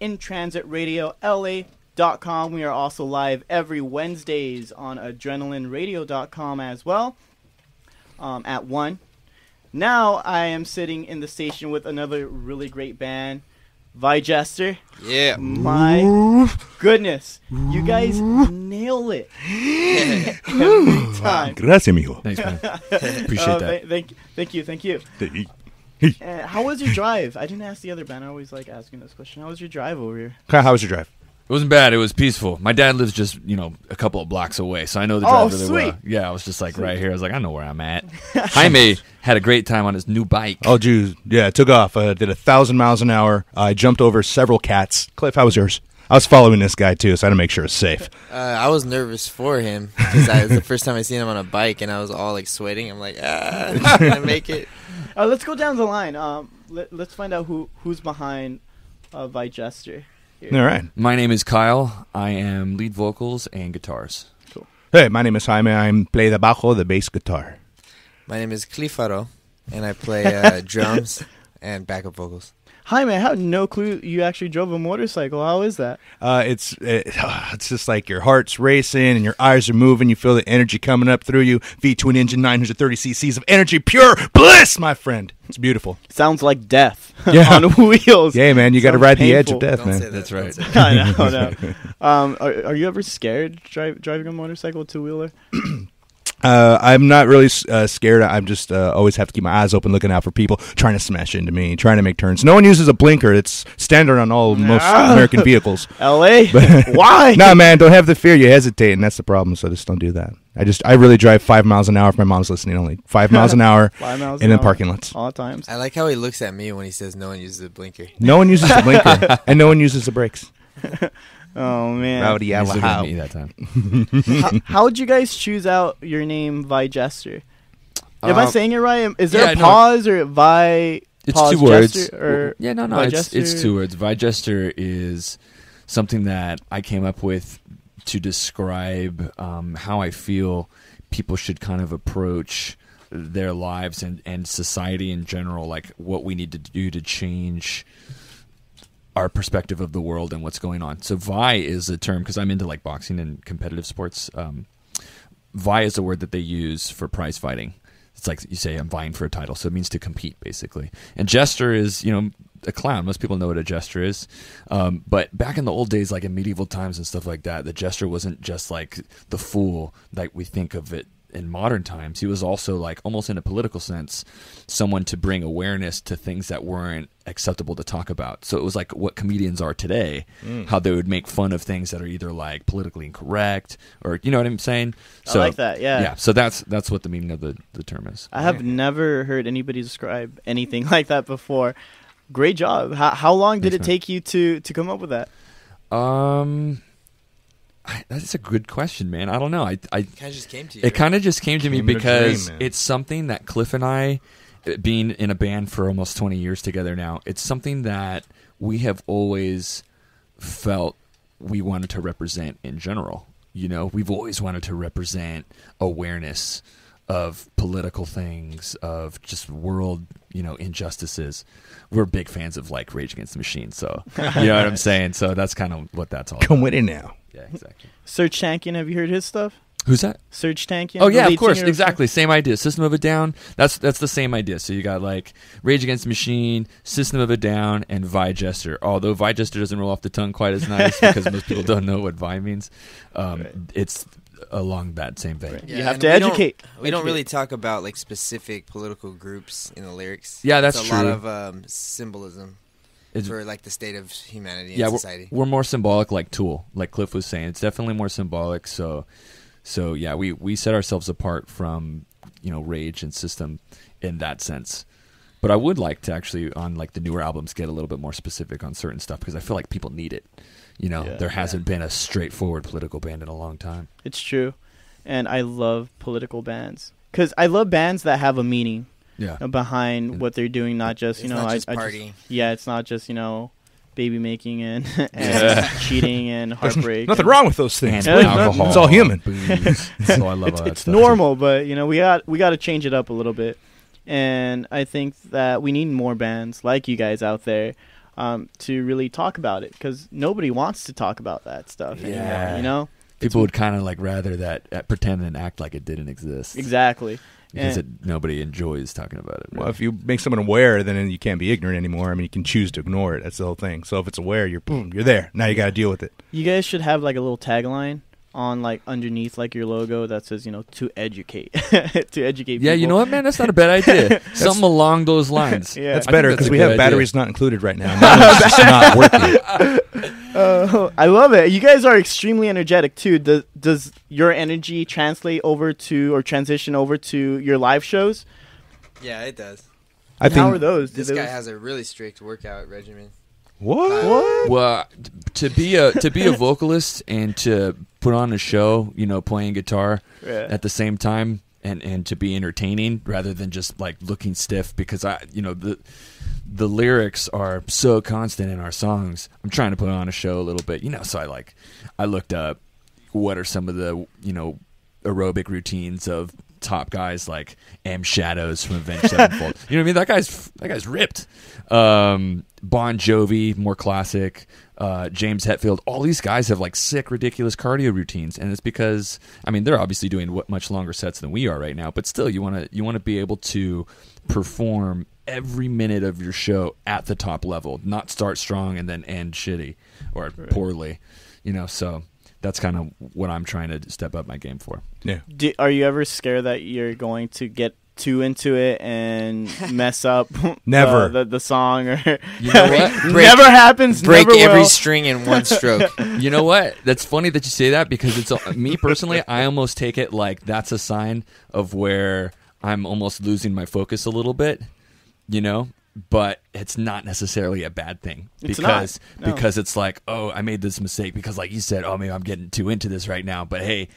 Radio-Intransit Radio LA.com. We are also live every Wednesdays on AdrenalineRadio.com as well at 1. Now I am sitting in the station with another really great band, Vie Jester. Yeah. My goodness. You guys nail it every time. Gracias, mijo. Thanks, man. Appreciate that. Thank you. How was your drive? I didn't ask the other band. I always like asking this question. How was your drive over here? How was your drive? It wasn't bad. It was peaceful. My dad lives just, a couple of blocks away, so I know the drive really well. Yeah, I was just like right here. I was like, I know where I'm at. Jaime had a great time on his new bike. Oh, geez. Yeah, it took off. Did 1,000 miles an hour. I jumped over several cats. Cliff, how was yours? I was following this guy, too, so I had to make sure it's safe. I was nervous for him because it was the first time I seen him on a bike, and I was all like sweating. I'm like, can I make it? Let's go down the line. Let's find out who's behind Vie Jester. Here. All right. My name is Kyle. I am lead vocals and guitars. Cool. Hey, my name is Jaime. I play the bajo, the bass guitar. My name is Clifaro, and I play drums and backup vocals. Jaime, I had no clue you actually drove a motorcycle. How is that? It's just like your heart's racing and your eyes are moving. You feel the energy coming up through you. V-twin engine, 930 cc's of energy, pure bliss, my friend. It's beautiful. Sounds like death on wheels. Yeah, man, you got to ride the edge of death, Don't man. say that. That's right. I know. Are you ever scared driving a motorcycle, two-wheeler? I'm not really scared. I'm just always have to keep my eyes open, looking out for people trying to smash into me, trying to make turns. No one uses a blinker. It's standard on most American vehicles. L.A.? Why? Nah, man, don't have the fear. You hesitate, and that's the problem, so just don't do that. I really drive 5 miles an hour if my mom's listening, only 5 miles an hour 5 miles and an in hour. parking lots. All times. I like how he looks at me when he says no one uses a blinker. No one uses the blinker, and no one uses the brakes. Oh, man. Rowdy He's looking at How. me that time. How'd you guys choose out your name, Vie Jester? Am I saying it right? Is there yeah, a no. pause or Vie? It's pause 2 words. Jester, or No. Vie It's Jester? 2 words. Vie Jester is something that I came up with to describe how I feel people should kind of approach their lives and society in general, like what we need to do to change our perspective of the world and what's going on. So Vi is a term, because I'm into like boxing and competitive sports. Vi is a word that they use for prize fighting. It's like you say, I'm vying for a title. So it means to compete, basically. And jester is, a clown. Most people know what a jester is. But back in the old days, like in medieval times and stuff like that, the jester wasn't just like the fool like we think of it in modern times. He was also, like, almost in a political sense, someone to bring awareness to things that weren't acceptable to talk about. So it was like what comedians are today, how they would make fun of things that are either like politically incorrect or, you know what I'm saying? So, I like that, yeah. Yeah, so that's what the meaning of the term is. I have never heard anybody describe anything like that before. Great job. How long did it take you to come up with that? That's a good question, man. I don't know. It kind of just came to you. It kind of just came to me Came in a because dream, man. it's something that Cliff and I, being in a band for almost 20 years together now, it's something that we have always felt we wanted to represent in general. We've always wanted to represent awareness of political things, of just world, injustices. We're big fans of like Rage Against the Machine, so you know what I'm saying? So that's kind of what that's all about. Come with it now. Yeah, exactly. Serge Tankian, have you heard his stuff? Who's that? Serge Tankian? Oh the yeah, lead of course, singer exactly. Same idea. System of a Down. That's the same idea. So you got like Rage Against the Machine, System of a Down, and Vie Jester. Although Vie Jester doesn't roll off the tongue quite as nice because most people don't know what Vi means. It's along that same vein. Right. You have to educate. We don't really talk about like specific political groups in the lyrics. Yeah, that's it's true. A lot of symbolism. For like the state of humanity and society. We're more symbolic, like Tool, like Cliff was saying. It's definitely more symbolic. So yeah, we set ourselves apart from Rage and System in that sense. But I would like to actually on like the newer albums get a little bit more specific on certain stuff because I feel like people need it. There hasn't been a straightforward political band in a long time. It's true, and I love political bands because I love bands that have a meaning. Yeah. Behind what they're doing, not just not just party. It's not just baby making and cheating and heartbreak. Nothing wrong with those things. And alcohol. It's all human. Booze. So I love all that It's stuff normal, but we got to change it up a little bit, and I think that we need more bands like you guys out there. to really talk about it, because nobody wants to talk about that stuff anymore, you know? People would kind of like rather that pretend and act like it didn't exist. Exactly. Because nobody enjoys talking about it. Right? Well, if you make someone aware, then you can't be ignorant anymore. I mean, you can choose to ignore it. That's the whole thing. So if it's aware, you're there. Now you got to deal with it. You guys should have like a little tagline on like underneath like your logo that says, to educate, to educate people. Yeah, you know what, man? That's not a bad idea. Something along those lines. Yeah. That's better because we have batteries not included right now. It's just not working. I love it. You guys are extremely energetic too. Does your energy translate over to or transition over to your live shows? Yeah, it does. How are those? This guy has a really strict workout regimen. What? Well, to be a vocalist and to put on a show, playing guitar at the same time, and to be entertaining rather than just like looking stiff, because the lyrics are so constant in our songs. I'm trying to put on a show a little bit, so I looked up what are some of the aerobic routines of top guys like M Shadows from Avenged Sevenfold. You know what I mean? That guy's ripped. Bon Jovi, more classic. James Hetfield. All these guys have like sick, ridiculous cardio routines, and it's because they're obviously doing much longer sets than we are right now. But still, you want to be able to perform every minute of your show at the top level, not start strong and then end shitty or poorly. So that's kind of what I'm trying to step up my game for. Yeah. Are you ever scared that you're going to get too into it and mess up Never the song? Or you know what? Never happens. Break never every will. string in one stroke. You know what? That's funny that you say that, because it's me personally. I almost take it like that's a sign of where I'm almost losing my focus a little bit. But it's not necessarily a bad thing, because it's like, oh, I made this mistake because, like you said, oh, maybe I'm getting too into this right now. But hey,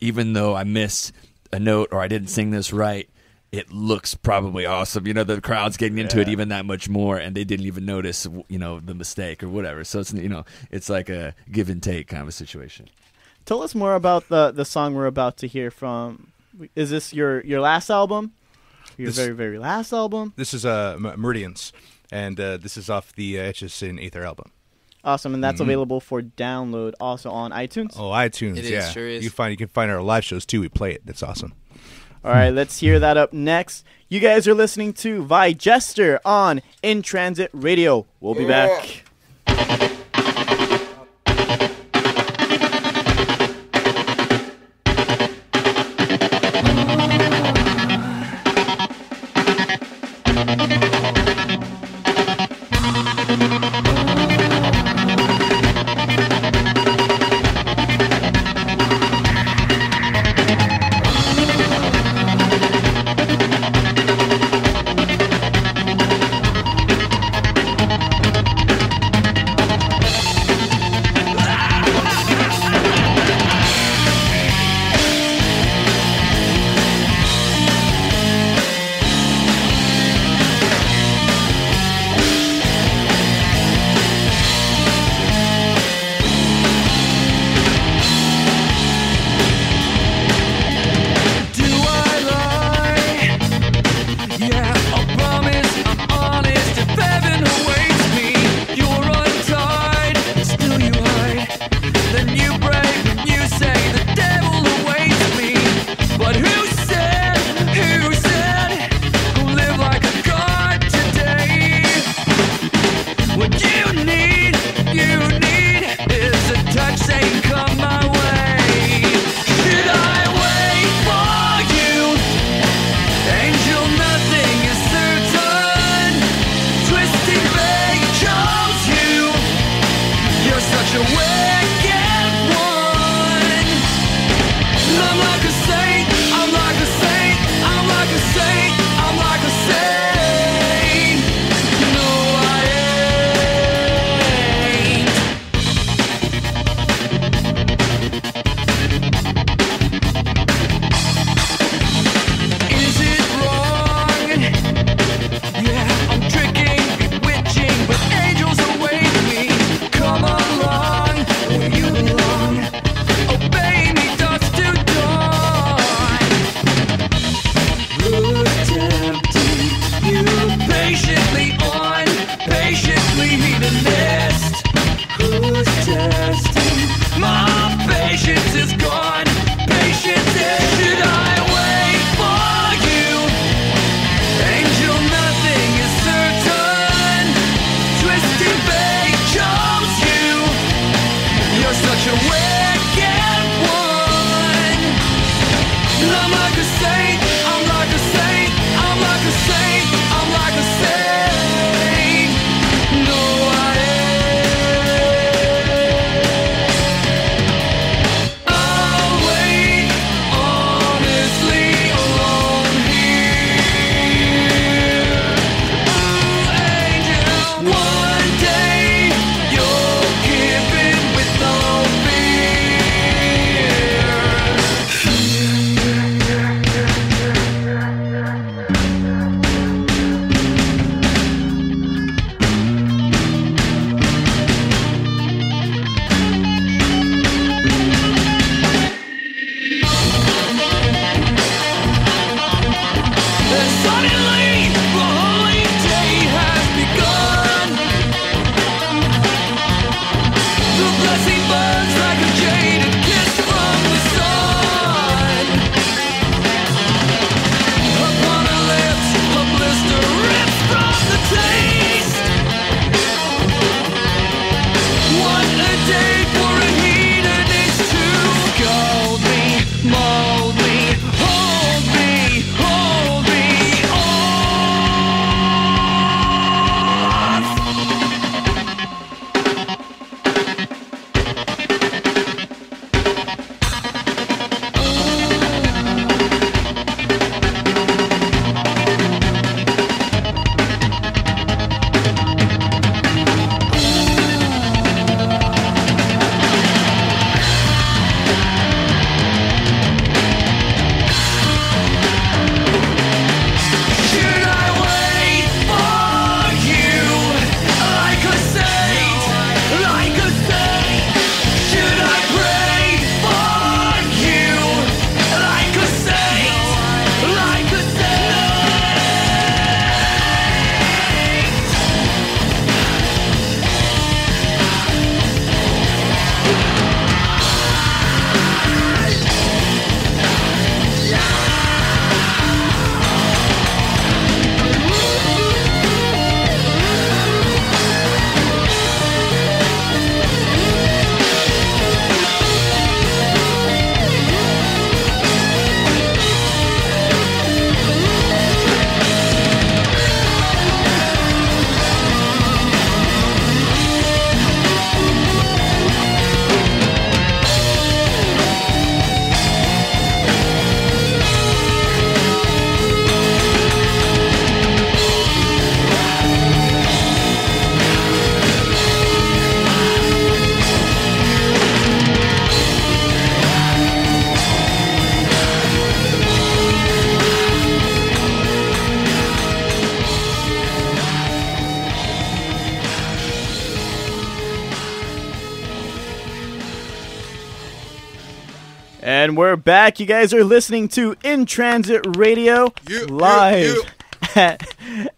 even though I missed a note or I didn't sing this right, it looks probably awesome. The crowd's getting into it even that much more, and they didn't even notice, the mistake or whatever. So it's, it's like a give and take kind of a situation. Tell us more about the song we're about to hear from. Is this your last album? Your very, very last album? This is Meridians, and this is off the Etches in Aether album. Awesome, and that's available for download also on iTunes? Oh, iTunes, It yeah. sure is. You can find our live shows, too. We play it. That's awesome. All right, let's hear that up next. You guys are listening to Vie Jester on In-Transit Radio. We'll be back. Come along. a wicked one. I'm like a saint, I'm like a saint, I'm like a saint, I'm like a saint. No, I ain't. I'll wait honestly alone here. Ooh, angel, one day you'll give in with no And suddenly, the holy day has begun. The blessing burns like a jaded kiss from the sun. Upon her lips, a blister rips from the taste. What a day for a hedonist to scold me, mold me, hold me, hold me off. Should I wait for you like a saint, like a saint? Should I pray for you like a saint, like a And we're back. You guys are listening to In Transit Radio live at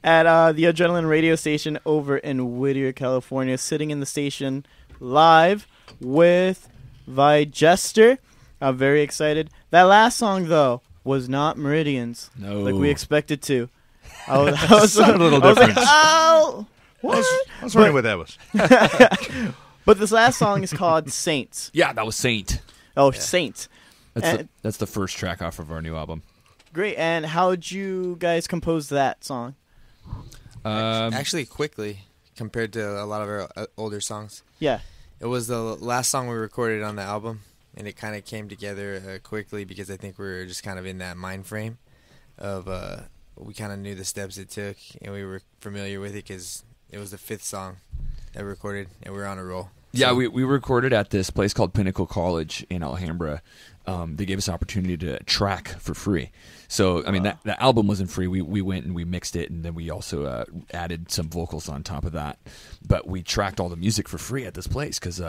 the Adrenaline radio station over in Whittier, California. Sitting in the station live with Vi Jester. I'm very excited. That last song, though, was not Meridians. No. Like we expected to. I was Sounded a little different. like, oh, what? I was wondering what that was. But this last song is called Saints. Yeah, that was Saint. Oh, Saints. That's the first track off of our new album. Great. And how'd you guys compose that song? Actually, quickly compared to a lot of our older songs. Yeah. It was the last song we recorded on the album, and it kind of came together quickly because I think we were just kind of in that mind frame of we kind of knew the steps it took, and we were familiar with it because it was the 5th song that we recorded, and we were on a roll. Yeah, we recorded at this place called Pinnacle College in Alhambra. They gave us an opportunity to track for free. So, I mean, that album wasn't free. We went and we mixed it, and then we also added some vocals on top of that. But we tracked all the music for free at this place because,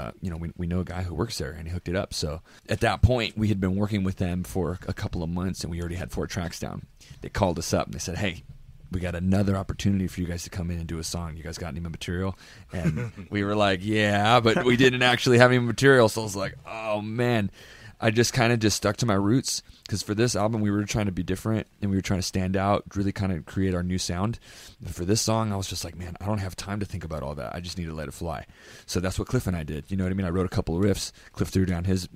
we know a guy who works there, and he hooked it up. So, at that point, we had been working with them for a couple of months, and we already had 4 tracks down. They called us up, and they said, hey, we got another opportunity for you guys to come in and do a song. You guys got any material? And we were like, yeah, but we didn't actually have any material. So I was like, oh, man. I just kind of just stuck to my roots, because for this album we were trying to be different and we were trying to stand out, really kind of create our new sound. But for this song, I was just like, man, I don't have time to think about all that. I just need to let it fly. So that's what Cliff and I did. You know what I mean? I wrote a couple of riffs. Cliff threw down his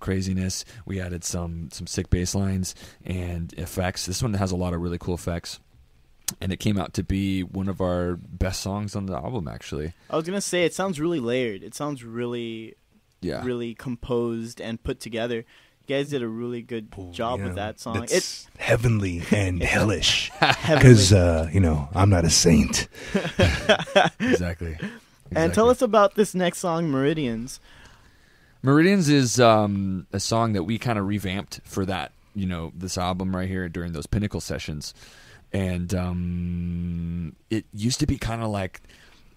craziness. We added some sick bass lines and effects. This one has a lot of really cool effects. And it came out to be one of our best songs on the album, actually. I was gonna say, it sounds really layered. It sounds really, Yeah. really composed and put together. You guys did a really good job with that song. It's heavenly and hellish. Heavenly. Because, I'm not a saint. Exactly. And tell us about this next song, Meridians. Meridians is a song that we kind of revamped for that, this album right here during those Pinnacle sessions. And it used to be kind of like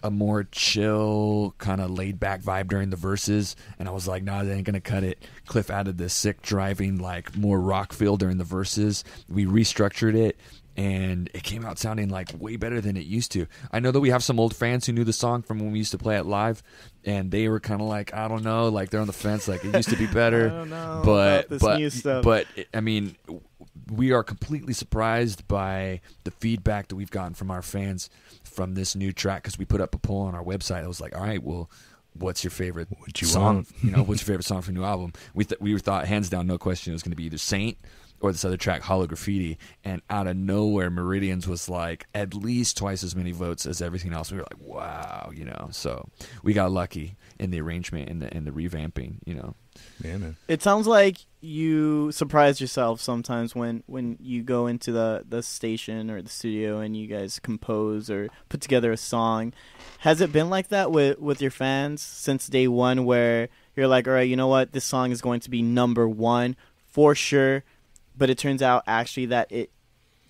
a more chill, kind of laid-back vibe during the verses. And I was like, nah, that ain't going to cut it. Cliff added this sick, driving, like, more rock feel during the verses. We restructured it, and it came out sounding like way better than it used to. I know that we have some old fans who knew the song from when we used to play it live, and they were kind of like, I don't know, like they're on the fence, like it used to be better. I don't know about this new stuff. But I mean, we are completely surprised by the feedback that we've gotten from our fans from this new track, because we put up a poll on our website. I was like, all right, well, what's your favorite song? What's your favorite song from the new album? We thought hands down, no question, it was going to be either Saint or this other track, Hollow Graffiti. And out of nowhere, Meridians was like at least twice as many votes as everything else. We were like, wow, So we got lucky in the arrangement and the revamping, Yeah, man. It sounds like you surprise yourself sometimes when you go into the station or the studio and you guys compose or put together a song. Has it been like that with your fans since day one, where you're like, all right, you know what, this song is going to be number one for sure, but it turns out actually that it,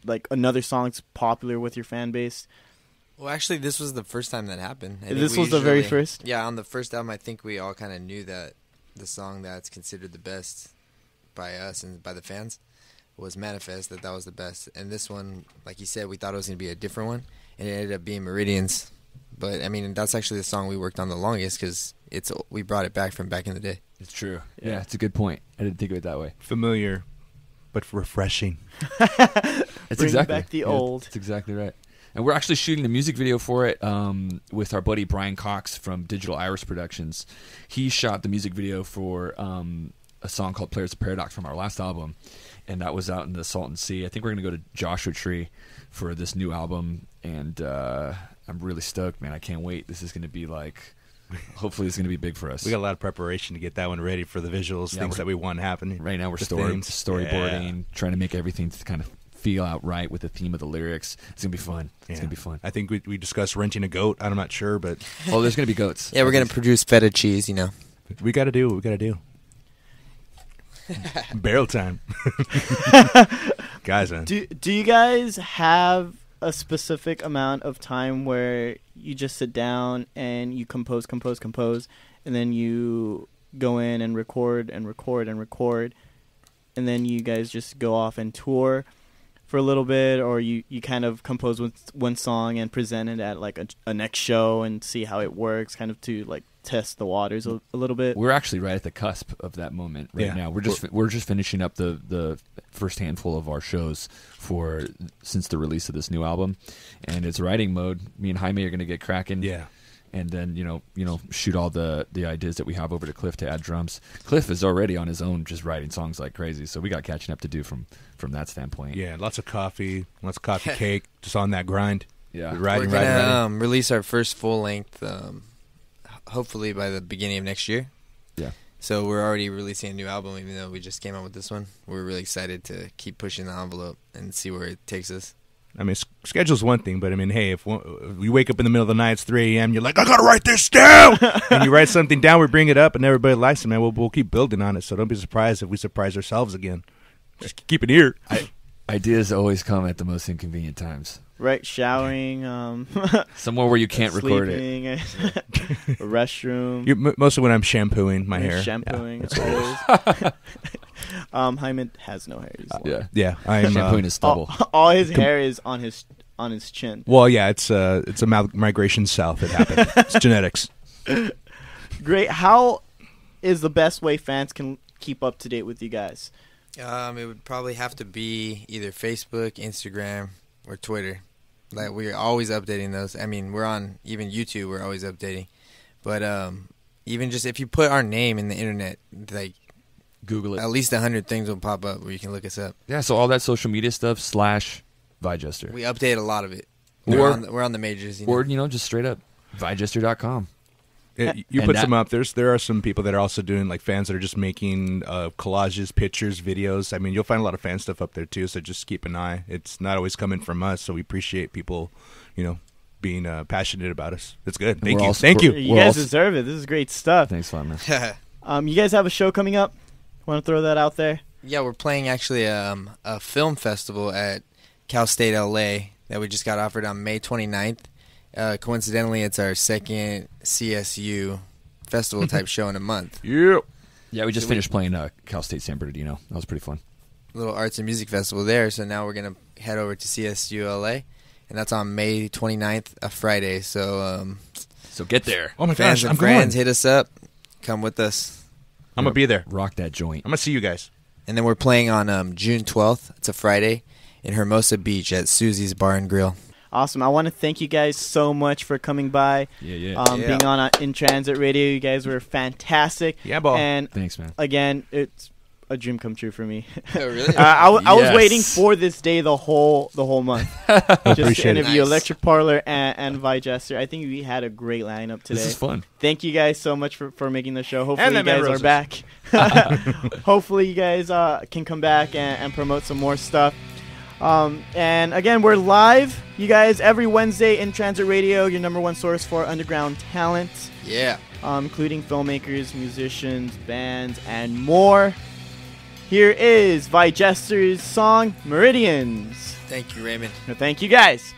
like, another song's popular with your fan base? Well, actually, this was the first time that happened. This was the very first? Yeah, on the first album, I think we all kind of knew that the song that's considered the best by us and by the fans was Manifest, that was the best. And this one, like you said, we thought it was going to be a different one, and it ended up being Meridians. But, I mean, that's actually the song we worked on the longest, because we brought it back from back in the day. It's true. Yeah, it's a good point. I didn't think of it that way. Familiar, but refreshing. It's Bring exactly back the old. That's exactly right. And we're actually shooting the music video for it with our buddy Brian Cox from Digital Iris Productions. He shot the music video for a song called Players of Paradox from our last album, and that was out in the Salton Sea. I think we're going to go to Joshua Tree for this new album, and I'm really stoked, man. I can't wait. This is going to be like, hopefully it's going to be big for us. We got a lot of prepreparation to get that one ready for the visuals, things that we want happening. Right now we're The storyboarding, trying to make everything kind of feel out right with the theme of the lyrics. It's gonna be fun. It's gonna be fun. I think we discussed renting a goat. I'm not sure, but oh, there's gonna be goats. Yeah, we're going to produce feta cheese, we got to do what we got to do. Barrel time, guys. Man. Do you guys have a specific amount of time where you just sit down and you compose, and then you go in and record, and then you guys just go off and tour for a little bit, or you kind of compose with one song and present it at like a next show and see how it works, kind of to like test the waters a little bit? We're actually right at the cusp of that moment right now. We're just finishing up the first handful of our shows since the release of this new album, and it's writing mode. Me and Jaime are going to get cracking. Yeah. And then shoot all the ideas that we have over to Cliff to add drums. Cliff is already on his own, just writing songs like crazy. So we got catching up to do from that standpoint. Yeah, lots of coffee cake, just on that grind. Yeah, We're going to release our first full length, hopefully by the beginning of next year. Yeah. So we're already releasing a new album, even though we just came out with this one. We're really excited to keep pushing the envelope and see where it takes us. I mean, schedule's one thing, but I mean, hey, if we wake up in the middle of the night, it's 3 a.m., you're like, I gotta write this down, and you write something down, we bring it up, and everybody likes it, man. We'll keep building on it. So don't be surprised if we surprise ourselves again. Just keep it here. Ideas always come at the most inconvenient times. Right, showering, somewhere where you can't record it. Sleeping, a restroom. Mostly when I'm shampooing my hair. Shampooing. Yeah, Hyman has no hair. Yeah. I'm shampooing his stubble. All his hair is on his chin. Well, yeah, it's a migration south. It happened. It's genetics. Great. How is the best way fans can keep up to date with you guys? It would probably have to be either Facebook, Instagram, or Twitter. Like, we're always updating those. I mean, we're on even YouTube. We're always updating. But even just if you put our name in the internet, like, Google it. at least 100 things will pop up where you can look us up. Yeah, so all that social media stuff / Vie Jester. We update a lot of it. Or- We're on the majors. Or, just straight up, viejester.com. You And put that- some up. There are some people that are also doing, like, fans that are just making collages, pictures, videos. I mean, you'll find a lot of fan stuff up there too. So just keep an eye. It's not always coming from us, so we appreciate people, being passionate about us. It's good. Thank We're you. also- Thank you. You We're guys also- deserve it. This is great stuff. Thanks a lot, man. You guys have a show coming up? Want to throw that out there? Yeah, we're playing actually a film festival at Cal State LA that we just got offered on May 29th. Coincidentally, it's our second CSU festival type show in a month. Yeah. Yeah, we just finished playing Cal State San Bernardino. That was pretty fun. Little arts and music festival there. So now we're going to head over to CSU LA, and that's on May 29th, a Friday. So So get there. Oh my fans gosh, and I'm friends, going. hit us up. Come with us. I'm gonna be there. Rock that joint. I'm gonna see you guys. And then we're playing on June 12th. It's a Friday in Hermosa Beach at Susie's Bar and Grill. Awesome. I want to thank you guys so much for coming by. Yeah. Being on In Transit Radio. You guys were fantastic. Yeah, ball. And Thanks, man. again, it's a dream come true for me. Oh, really? I was Yes. waiting for this day the whole month. Just to Appreciate it. interview Nice. Electric Parlor and Vi Jester. I think we had a great lineup today. This is fun. Thank you guys so much for making the show. Hopefully And you the guys are Melroses. back. Hopefully you guys can come back and promote some more stuff. And again, we're live, you guys, every Wednesday in Transit Radio, your number one source for underground talent, Yeah. including filmmakers, musicians, bands, and more. Here is Vi Jester's song, Meridians. Thank you, Raymond. Thank you guys.